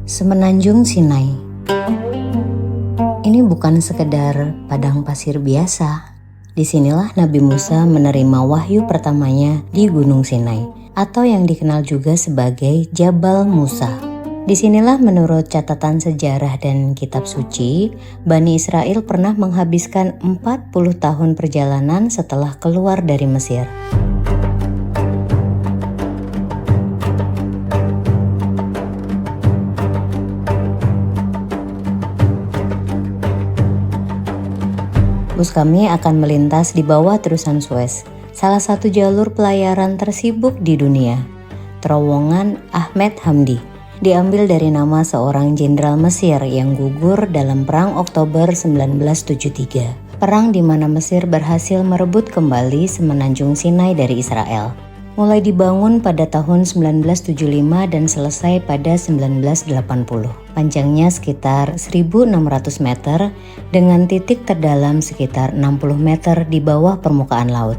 Semenanjung Sinai. Ini bukan sekedar padang pasir biasa. Disinilah Nabi Musa menerima wahyu pertamanya di Gunung Sinai, atau yang dikenal juga sebagai Jabal Musa. Disinilah menurut catatan sejarah dan kitab suci, Bani Israel pernah menghabiskan 40 tahun perjalanan setelah keluar dari Mesir. Bus kami akan melintas di bawah terusan Suez, salah satu jalur pelayaran tersibuk di dunia. Terowongan Ahmed Hamdi diambil dari nama seorang jenderal Mesir yang gugur dalam Perang Oktober 1973. Perang di mana Mesir berhasil merebut kembali Semenanjung Sinai dari Israel. Mulai dibangun pada tahun 1975 dan selesai pada 1980. Panjangnya sekitar 1.600 meter dengan titik terdalam sekitar 60 meter di bawah permukaan laut.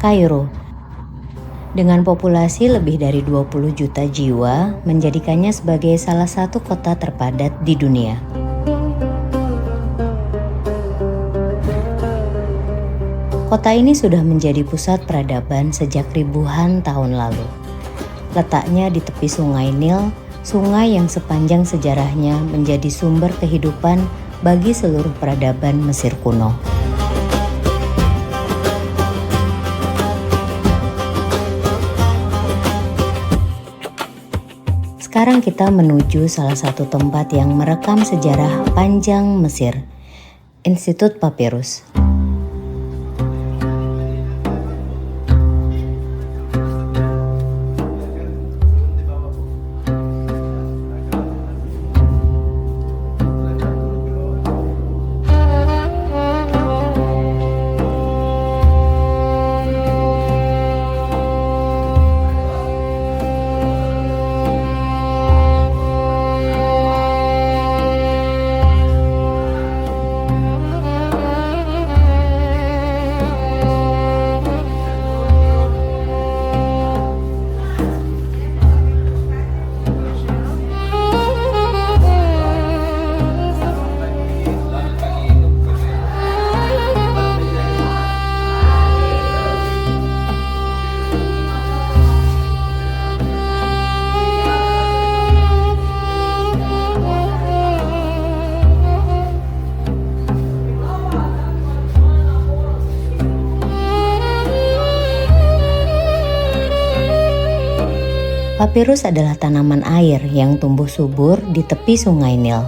Kairo, dengan populasi lebih dari 20 juta jiwa, menjadikannya sebagai salah satu kota terpadat di dunia. Kota ini sudah menjadi pusat peradaban sejak ribuan tahun lalu. Letaknya di tepi Sungai Nil, sungai yang sepanjang sejarahnya menjadi sumber kehidupan bagi seluruh peradaban Mesir kuno. Sekarang kita menuju salah satu tempat yang merekam sejarah panjang Mesir, Institut Papirus. Papirus adalah tanaman air yang tumbuh subur di tepi Sungai Nil.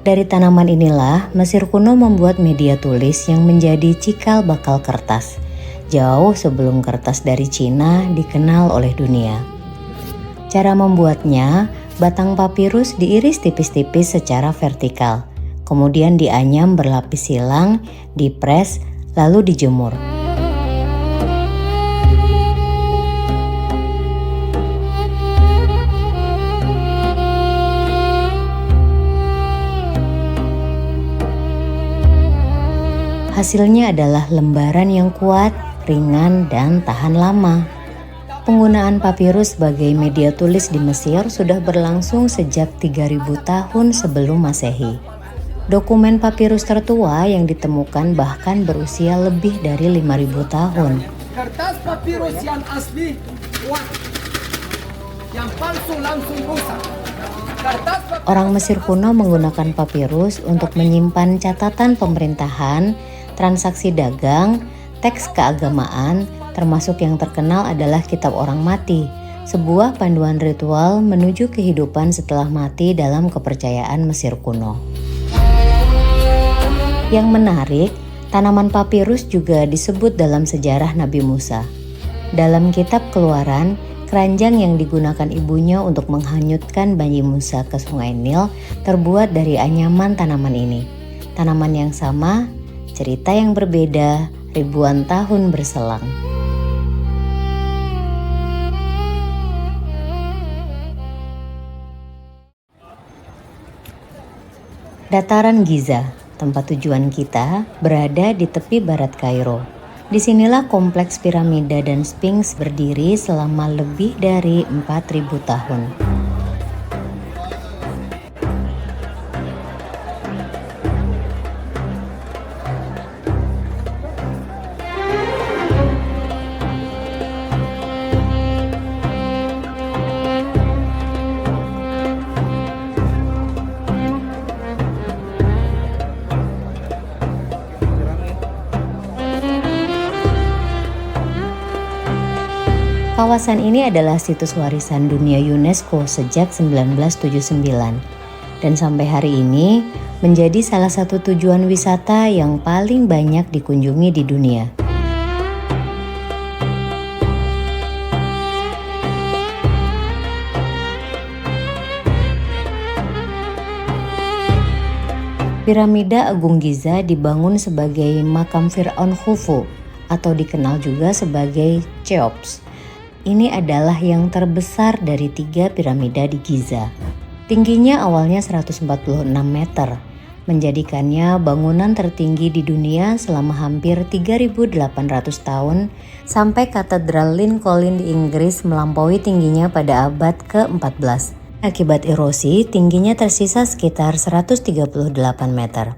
Dari tanaman inilah Mesir kuno membuat media tulis yang menjadi cikal bakal kertas, jauh sebelum kertas dari Cina dikenal oleh dunia. Cara membuatnya, batang papirus diiris tipis-tipis secara vertikal, kemudian dianyam berlapis silang, dipres, lalu dijemur. Hasilnya adalah lembaran yang kuat, ringan, dan tahan lama. Penggunaan papirus sebagai media tulis di Mesir sudah berlangsung sejak 3000 tahun sebelum Masehi. Dokumen papirus tertua yang ditemukan bahkan berusia lebih dari 5.000 tahun. Kertas papirus yang asli kuat, yang palsu langsung rusak. Orang Mesir kuno menggunakan papirus untuk menyimpan catatan pemerintahan, transaksi dagang, teks keagamaan, termasuk yang terkenal adalah Kitab Orang Mati, sebuah panduan ritual menuju kehidupan setelah mati dalam kepercayaan Mesir kuno. Yang menarik, tanaman papirus juga disebut dalam sejarah Nabi Musa. Dalam kitab Keluaran, keranjang yang digunakan ibunya untuk menghanyutkan bayi Musa ke Sungai Nil terbuat dari anyaman tanaman ini. Tanaman yang sama, cerita yang berbeda, ribuan tahun berselang. Dataran Giza, tempat tujuan kita, berada di tepi barat Kairo. Disinilah kompleks piramida dan Sphinx berdiri selama lebih dari 4.000 tahun. Kawasan ini adalah situs warisan dunia UNESCO sejak 1979 dan sampai hari ini menjadi salah satu tujuan wisata yang paling banyak dikunjungi di dunia. Piramida Agung Giza dibangun sebagai makam Fir'aun Khufu atau dikenal juga sebagai Cheops. Ini adalah yang terbesar dari 3 piramida di Giza. Tingginya awalnya 146 meter, menjadikannya bangunan tertinggi di dunia selama hampir 3.800 tahun sampai Katedral Lincoln di Inggris melampaui tingginya pada abad ke-14. Akibat erosi, tingginya tersisa sekitar 138 meter.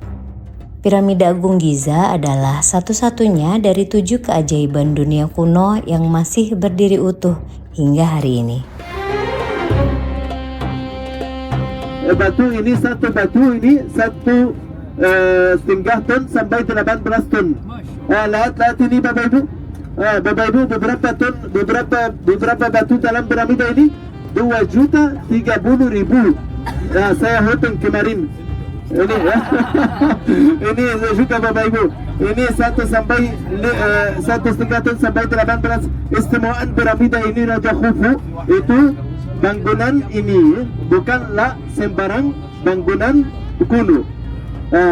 Piramida Agung Giza adalah satu-satunya dari 7 keajaiban dunia kuno yang masih berdiri utuh hingga hari ini. Batu ini satu setengah ton sampai 18 ton. Lihat ini Bapak Ibu. Bapak Ibu beberapa batu dalam piramida ini 2.030.000. Saya hitung kemarin. Ini juga Bapak Ibu. Ini 1 setengah ton sampai 18. Istimewaan piramida ini Raja Khufu itu bangunan ini bukanlah sembarang bangunan kuno.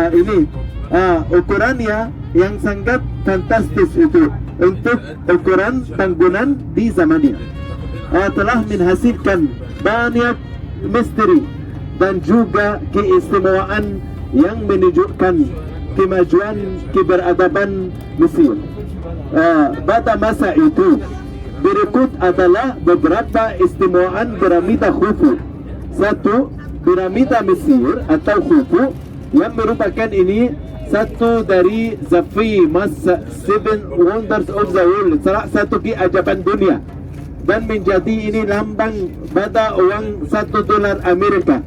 Ini ukurannya yang sangat fantastis itu untuk ukuran bangunan di zamannya. Telah menghasilkan banyak misteri dan juga keistimewaan yang menunjukkan kemajuan keberadaban Mesir. Pada masa itu, berikut adalah beberapa istimewaan piramida Khufu. 1. Piramida Mesir atau Khufu yang merupakan ini satu dari the famous 7 wonders of the world, salah satu keajaiban dunia, dan menjadi ini lambang pada uang $1 Amerika.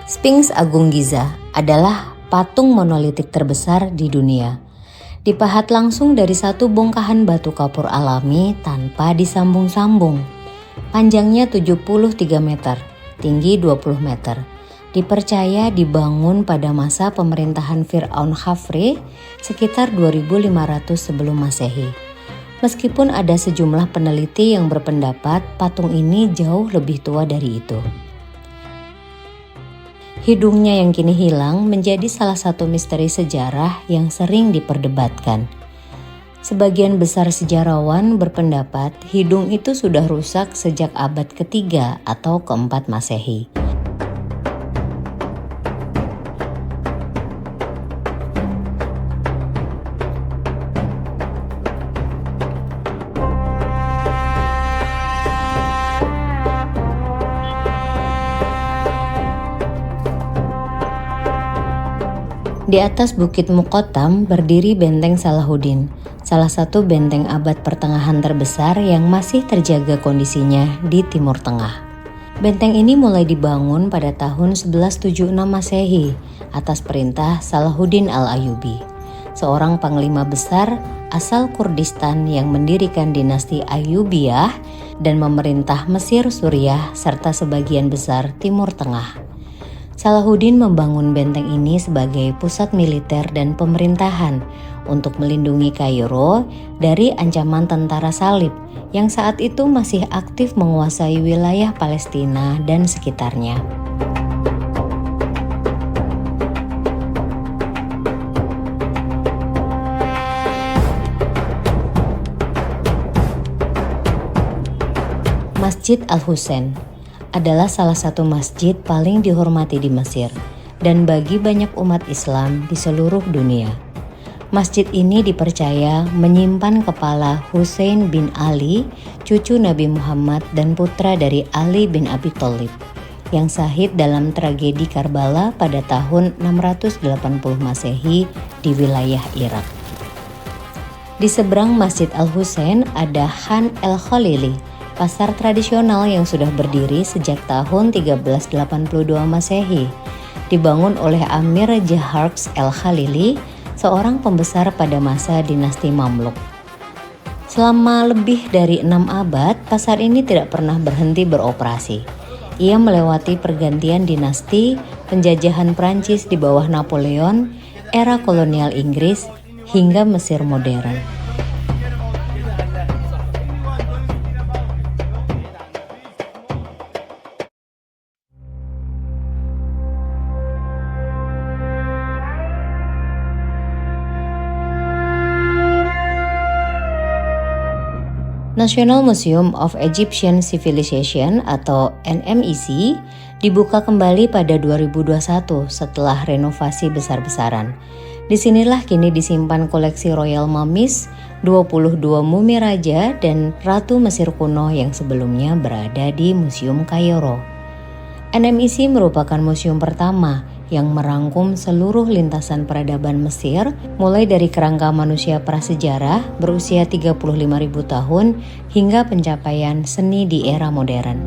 Sphinx Agung Giza adalah patung monolitik terbesar di dunia. Dipahat langsung dari satu bongkahan batu kapur alami tanpa disambung-sambung. Panjangnya 73 meter, tinggi 20 meter. Dipercaya dibangun pada masa pemerintahan Fir'aun Khafre sekitar 2500 sebelum Masehi. Meskipun ada sejumlah peneliti yang berpendapat patung ini jauh lebih tua dari itu. Hidungnya yang kini hilang menjadi salah satu misteri sejarah yang sering diperdebatkan. Sebagian besar sejarawan berpendapat hidung itu sudah rusak sejak abad ke-3 atau ke-4 Masehi. Di atas Bukit Muqattam berdiri Benteng Salahuddin, salah satu benteng abad pertengahan terbesar yang masih terjaga kondisinya di Timur Tengah. Benteng ini mulai dibangun pada tahun 1176 Masehi atas perintah Salahuddin Al-Ayyubi, seorang panglima besar asal Kurdistan yang mendirikan dinasti Ayyubiyah dan memerintah Mesir, Suriah, serta sebagian besar Timur Tengah. Salahuddin membangun benteng ini sebagai pusat militer dan pemerintahan untuk melindungi Kairo dari ancaman tentara salib yang saat itu masih aktif menguasai wilayah Palestina dan sekitarnya. Masjid Al-Husain adalah salah satu masjid paling dihormati di Mesir dan bagi banyak umat Islam di seluruh dunia. Masjid ini dipercaya menyimpan kepala Husain bin Ali, cucu Nabi Muhammad dan putra dari Ali bin Abi Thalib, yang syahid dalam tragedi Karbala pada tahun 680 Masehi di wilayah Irak. Di seberang Masjid Al-Husain ada Khan el-Khalili, pasar tradisional yang sudah berdiri sejak tahun 1382 Masehi, dibangun oleh Amir Jaharks el-Khalili, seorang pembesar pada masa dinasti Mamluk. Selama lebih dari 6 abad, pasar ini tidak pernah berhenti beroperasi. Ia melewati pergantian dinasti, penjajahan Prancis di bawah Napoleon, era kolonial Inggris, hingga Mesir modern. National Museum of Egyptian Civilization atau NMEC dibuka kembali pada 2021 setelah renovasi besar-besaran. Disinilah kini disimpan koleksi Royal Mummies, 22 mumi raja dan ratu Mesir kuno yang sebelumnya berada di Museum Kairo. NMEC merupakan museum pertama yang merangkum seluruh lintasan peradaban Mesir, mulai dari kerangka manusia prasejarah berusia 35.000 tahun hingga pencapaian seni di era modern.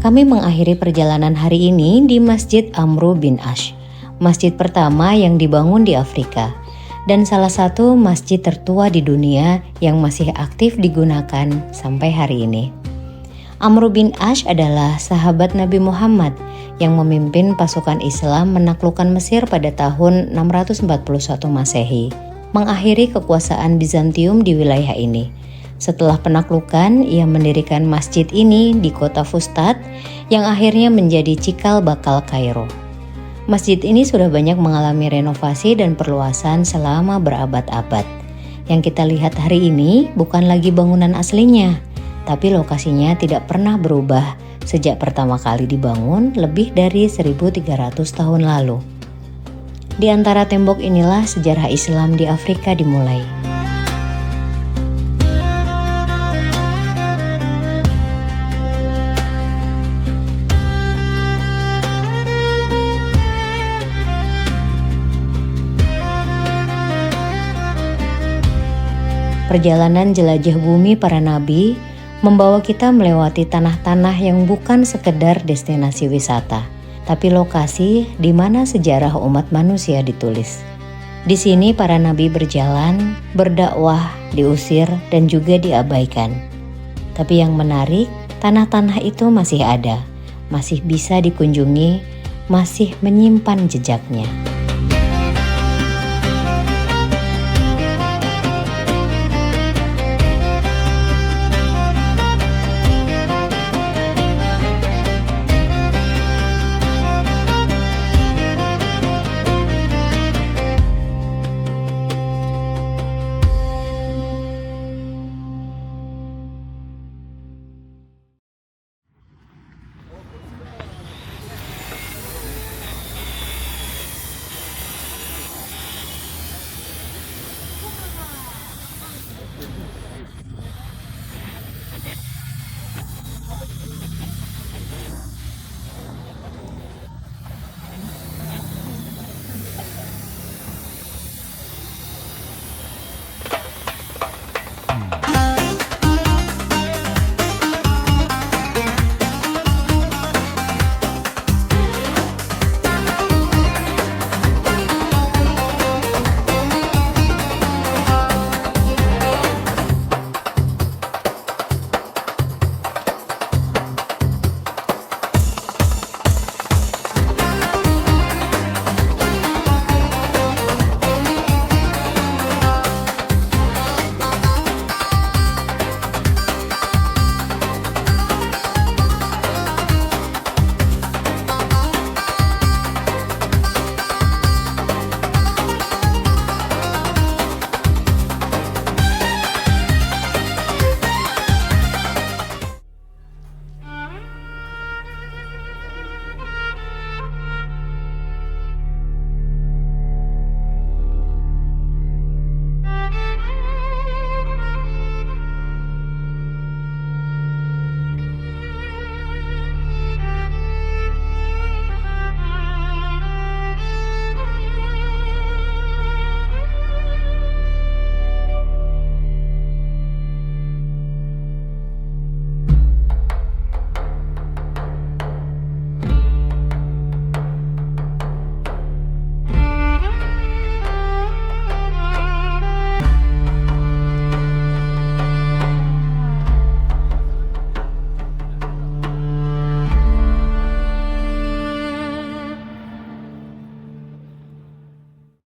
Kami mengakhiri perjalanan hari ini di Masjid Amru bin Ash, masjid pertama yang dibangun di Afrika, dan salah satu masjid tertua di dunia yang masih aktif digunakan sampai hari ini. Amru bin Ash adalah sahabat Nabi Muhammad yang memimpin pasukan Islam menaklukkan Mesir pada tahun 641 Masehi, mengakhiri kekuasaan Bizantium di wilayah ini. Setelah penaklukan, ia mendirikan masjid ini di kota Fustat yang akhirnya menjadi cikal bakal Kairo. Masjid ini sudah banyak mengalami renovasi dan perluasan selama berabad-abad. Yang kita lihat hari ini bukan lagi bangunan aslinya, tapi lokasinya tidak pernah berubah sejak pertama kali dibangun lebih dari 1.300 tahun lalu. Di antara tembok inilah sejarah Islam di Afrika dimulai. Perjalanan jelajah bumi para nabi membawa kita melewati tanah-tanah yang bukan sekedar destinasi wisata, tapi lokasi di mana sejarah umat manusia ditulis. Di sini para nabi berjalan, berdakwah, diusir, dan juga diabaikan. Tapi yang menarik, tanah-tanah itu masih ada, masih bisa dikunjungi, masih menyimpan jejaknya.